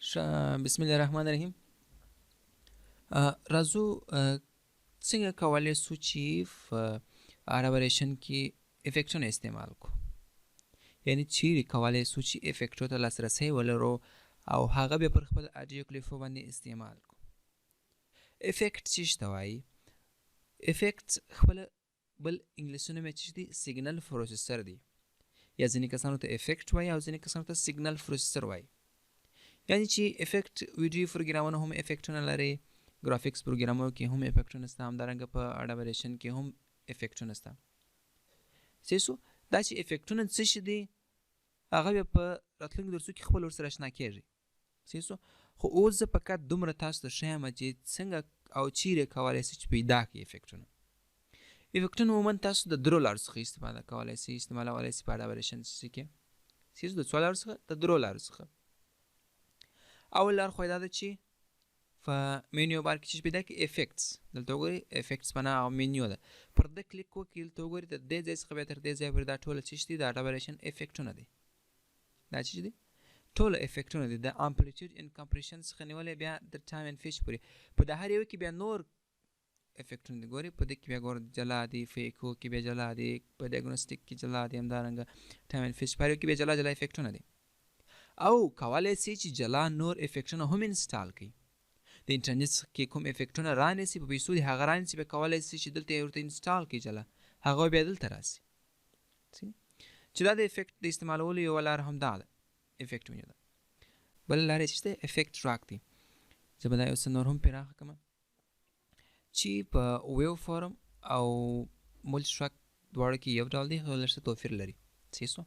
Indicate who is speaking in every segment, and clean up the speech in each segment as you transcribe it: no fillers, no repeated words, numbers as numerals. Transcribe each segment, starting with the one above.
Speaker 1: بسم الله الرحمن الرحیم. راځو څنګه کولی شو چې په اډابریشن کې افیکټونه استعمال کو، یعنی چیرې کولی شو چې افیکټو ته لاسرسی ولرو او هغه به پر خپل اډیو کلیپو باندې استعمال کو. افیکټ څه ته وایي؟ افیکټ خپل بل انګلیسي نوم یې چې دی سیګنل پروسیسر دی، یا ځینې کسانو ته افیکټ وایي او ځینې کسانو ته سیګنل پروسیسر وایي. یعنی چې افیکټ ویډیو پروګرامونه هم افیکټونه لري، ګرافیکس پروګرامونو کې هم افیکټونه شته، همدارنګه په اډابریشن کې هم افیکټونه شته. سیسو دا چې افیکټونه څه شي دي هغه به په راتلونکو درسو کې خپل ورسره اشنا کېږي. سیسو خو اوس زه فقط دومره تاسو ته ښیم چې څنګه او چیرې کولی شئ چې پیدا کړئ افیکټونه. افیکټونه عموما تاسو د درو لارو څخه استفاده کولی شئ، استعمالولی شئ په اډابریشن CC کې. سیسو د څو لارو څخه؟ د درو لارو څخه. اول لار خو دا ده چې په مینیو بار کې چې پیدا کړئ افیکټس، دلته وګورئ افیکټس په نامه مینیو ده، پر ده کلیک وکړئ، دلته وګورئ د دې ځای څخه بیا تر دې ځایه پورې دا ټوله څه دي د اډابریشن افیکټونه دي. دا څه دي؟ ټوله افیکټونه دي، د امپلیټیوډ ان کمپریشن څخه نیولې بیا د ټایم ان فیچ پورې. په د هر یو کې بیا نور افیکټونه دي، ګورئ په دې کې بیا ګورئ جلا دي، فیکو کې بیا جلا دي، په ډایګنوسټیک کې جلا دي، همدارنګه ټایم ان فیچ په هر یو کې بیا جلا جلا افیکټونه دي. او کولی شئ چې جلا نور افیکټونه هم انسټال کړئ. د انټرنیټ کې کوم افیکټونه رانیسي په پیسو دي هغه رانیسي، بیا کولی شئ چې دلته یې ورته انسټال کړئ جلا، هغه بیا دلته راسي. چې دا د افیکټ د استعمالولو یوه لار هم دا ده، افیکټ ونیو ده. بله لار یې چې دی افیکټ ټراک دی. زه به دا یو څه نور هم پراخه کړم چې په ویو فارم او مولټي ټراک دواړو کې یو ډول دی، خو لږ څه توپیر لري. سیسو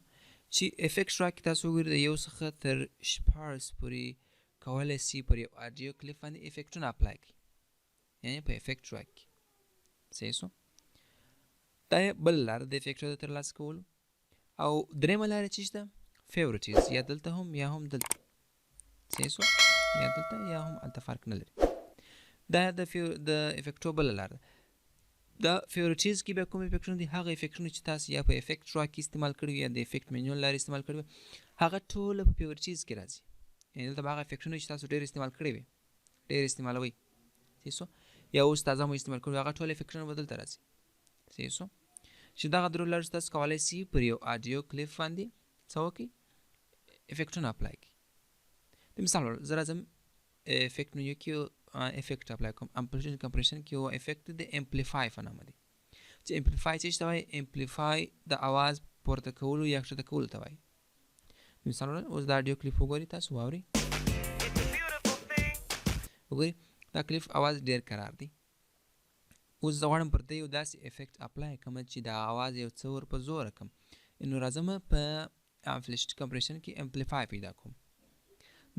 Speaker 1: چې افیکټ ټراک کې تاسو وګورئ د یو څخه تر 14 پورې کولی شي پر یو اډیو کلیپ باندې افیکټونه اپلای کړي، یعنې په افیکټ ټراک کې. صحیح دا یې بله لاره د افیکټو د ترلاسه کولو. او درېیمه لاره چې شته فیورټیز، یا دلته هم یا هم دلته. صحیح یا دلته یا هم هلته فرق نه لري. دا د افیکټو بله لاره ده. دا فیورټیز کې بیا کوم افیکټونه دي؟ هغه افیکټونه چې تاسو یا په افیکټ ټراک کې استعمال کړي یا د افیکټ مینیو لارې استعمال کړي هغه ټوله په فیورټیز کې راځي. یعنې دلته به هغه افیکټونه چې تاسو ډېر استعمال کړي وي، ډېر استعمالوئ، صحیح یا اوس تازه مو استعمال کړي هغه ټول افیکټونه به دلته راځي. صحیح چې دغه درو لارو تاسو کولی شئ پر یو اډیو کلیپ باندې څه وکړئ؟ افیکټونه اپلای کړئ. د مثال زه راځم افیکټ مینیو کې افیکټ اپلای کوم. امپلیټیوډ کمپریشن کې یو افیکټ د امپلیفای په نامه دی. چې امپلیفای څه ته وایي؟ امپلیفای د اواز پورته کولو یا ښکته کولو ته وایي. مثال اوس دا اډیو کلیپ وګورئ، تاسو واورئ، وګورئ دا کلیپ اواز ډېر قرار دی. اوس زه غواړم پر دې یو داسې افیکټ اپلای کړم چې د اواز یو څه ور په زوره کړم، نو راځم په امپلیټیوډ کمپریشن کې امپلیفای پیدا کوم.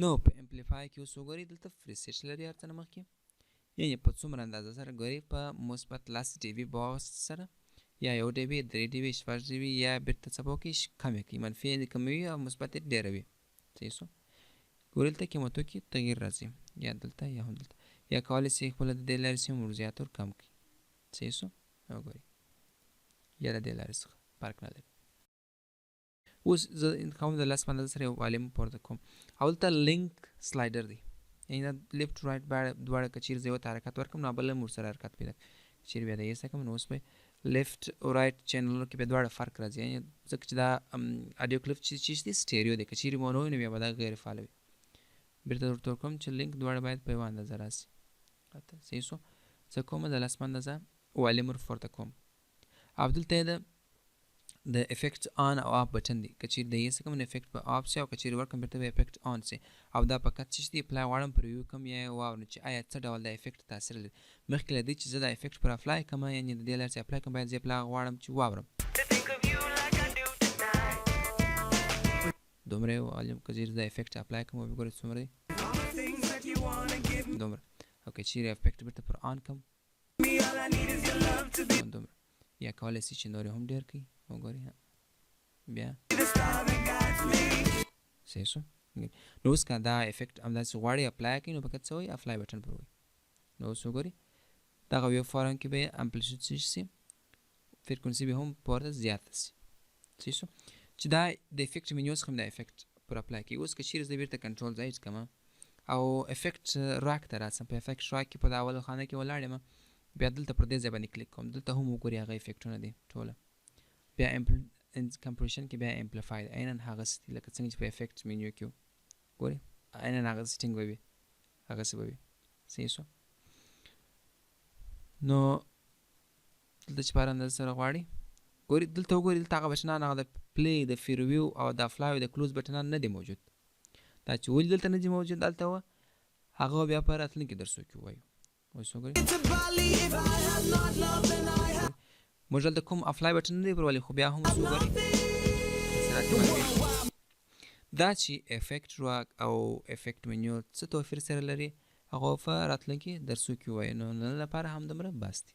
Speaker 1: نو په امپلیفای کې اوس وګورئ دلته فریسیټ لري هر څه نه مخکې، یعنې په څومره اندازه سره ګورئ په مثبت 10 dB باوس سره یا 1 dB 3 dB 6 dB یا بیرته څه به وکړئ کمې کړئ، منفي یې کموي او مثبت یې ډېروي. صحیح ګورئ دلته قیمتو کې تغییر راځي، یا دلته یا هم دلته، یا کولی شئ خپله د دې لارې څخه ور زیات ور کم کړئ. صحیح وګورئ یا د دې لارې څخه فرق نه لري. اوس زه انتخابوم د لاس په اندازه سره یو والیم پورته کوم او دلته لینک سلایډر دی، یعنې دا لیفټ رایټ دواړه که چیرې زه یو ته حرکت ورکړم نو بل هم ورسره حرکت پیدا کړي. که چیرې بیا د ایسه کړم نو اوس به لیفټ او رایټ چینلونو کې بیا دواړه فرق راځي، یعنې ځکه چې دا اډیو کلیپ چې دی سټیریو دی، که چیرې مونو وي نو بیا به دا غیر فعاله وي. بیرته ورته ورکوم چې لینک دواړه باید په یوه اندازه راسي. صحیح زه کوم د لاس په اندازه والیم ور پورته کوم او دلته یې د افیکټ آن او آف بټن دی. که چیرې د یې څه کوم افیکټ به آف شي او که چیرې ورکړم بیرته به افیکټ آن شي. او دا فقط چې دی اپلای غواړم پر یو کوم یا واورم چې آیا څه ډول د افیکټ تاثیر لري. مخکې له دې چې زه دا افیکټ پر اپلای کړم، یعنې د دې لارې چې اپلای کړم باید زه اپلای غواړم چې واورم. دومره یې والیم که چیرې دا افیکټ اپلای کړم وګورئ څومره دی دومره. او که چیرې افیکټ بیرته پر آن کړم دومره، یا کولی شئ چې نور هم ډېر کړئ. وګورئ بیا صحیح نو اوس که دا افیکټ همداسې غواړئ اپلای کړئ نو فقط څه وایي؟ اپلای بټن پر وایي. نو اوس وګورئ دغه ویو فارم کې به یې امپلیټیوډ څه شي؟ فریکونسي به هم پورته زیاته شي. صحیح چې دا د افیکټ مینیو څخه هم دا افیکټ پر اپلای کړي. اوس که چیرې زه بیرته کنټرول زایډ کړم او افیکټ راک ته راسم. په افیکټ راک کې په دا اول خانه کې ولاړ یم، بیا دلته پر دې ځای باندې کلیک کوم. دلته هم وګورئ هغه افیکټونه دي ټوله. بیا کمپریشن کې بیا امپلیفای عیناً هغسې دي لکه څنګه چې په افیکټ مینیو کې ګورئ عیناً هغه سیټینګ به وي، هغسې به وي. صحیح شو. نو دلته چې په هر اندازه سره غواړئ ګورئ دلته وګورئ دلته هغه بټنان هغه د پلی د فیرویو او د افلای او د کلوز بټنان نه دي موجود. دا چې ولې دلته نه دي موجود دلته وه هغه بیا په راتلونکي درسو کې ووایو. اوس وګورئ موږ دلته کوم افلای بټن نه دی پرولی، خو بیا هم اوس وګورئ دا چې افیکټ راک او افیکټ منیو څه توپیر سره لري هغه په راتلونکي درسو کې ووایو. نو نن لپاره همدومره بس دی.